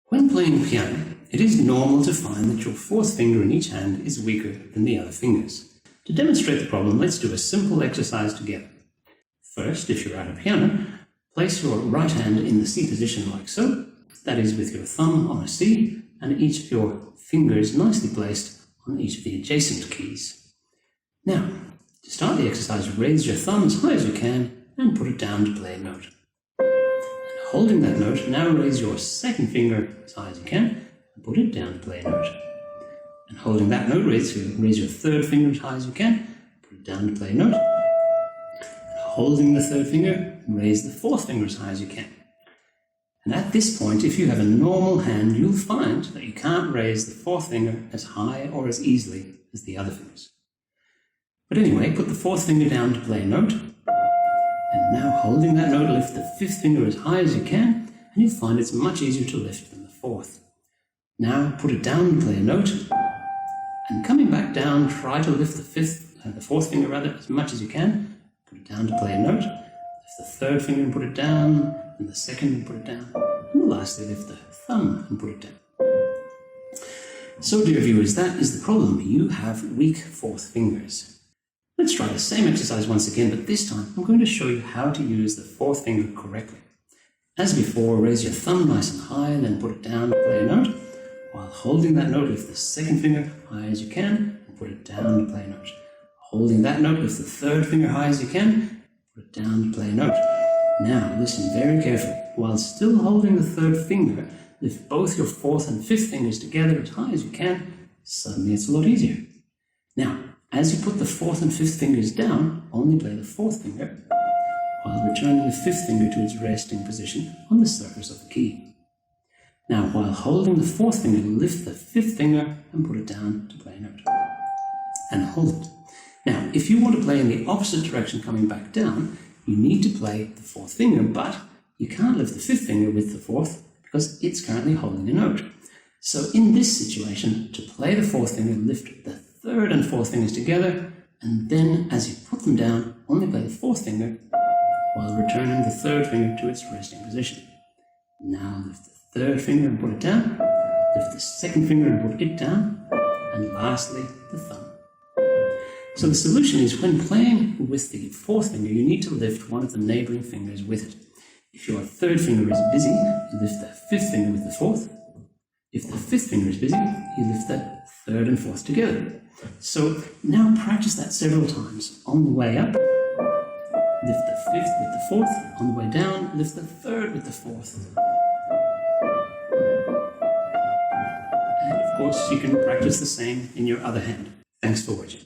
When playing piano, it is normal to find that your fourth finger in each hand is weaker than the other fingers. To demonstrate the problem, let's do a simple exercise together. First, if you're at a piano, place your right hand in the C position like so, that is with your thumb on a C and each of your fingers nicely placed on each of the adjacent keys. Now, to start the exercise, raise your thumb as high as you can and put it down to play a note. And holding that note, now raise your second finger as high as you can and put it down to play a note. And holding that note, raise your third finger as high as you can, put it down to play a note. And holding the third finger, raise the fourth finger as high as you can. And at this point, if you have a normal hand, you'll find that you can't raise the fourth finger as high or as easily as the other fingers. But anyway, put the fourth finger down to play a note. And now holding that note, lift the fifth finger as high as you can, and you'll find it's much easier to lift than the fourth. Now put it down to play a note. And coming back down, try to lift the fourth finger as much as you can. Put it down to play a note. Lift the third finger and put it down, and the second and put it down. And lastly, lift the thumb and put it down. So, dear viewers, that is the problem. You have weak fourth fingers. Let's try the same exercise once again, but this time I'm going to show you how to use the fourth finger correctly. As before, raise your thumb nice and high, and then put it down to play a note. While holding that note, lift the second finger high as you can and put it down to play a note. Holding that note, lift the third finger high as you can, put it down to play a note. Now, listen very carefully. While still holding the third finger, lift both your fourth and fifth fingers together as high as you can. Suddenly it's a lot easier. Now, as you put the fourth and fifth fingers down, only play the fourth finger, while returning the fifth finger to its resting position on the surface of the key. Now, while holding the fourth finger, lift the fifth finger and put it down to play a note. And hold it. Now, if you want to play in the opposite direction coming back down, you need to play the fourth finger, but you can't lift the fifth finger with the fourth because it's currently holding a note. So in this situation, to play the fourth finger, lift the third and fourth fingers together, and then as you put them down, only play the fourth finger while returning the third finger to its resting position. Now lift the third finger and put it down, lift the second finger and put it down, and lastly, the thumb. So the solution is when playing with the fourth finger, you need to lift one of the neighboring fingers with it. If your third finger is busy, you lift the fifth finger with the fourth. If the fifth finger is busy, you lift the third and fourth together. So now practice that several times. On the way up, lift the fifth with the fourth. On the way down, lift the third with the fourth. And of course, you can practice the same in your other hand. Thanks for watching.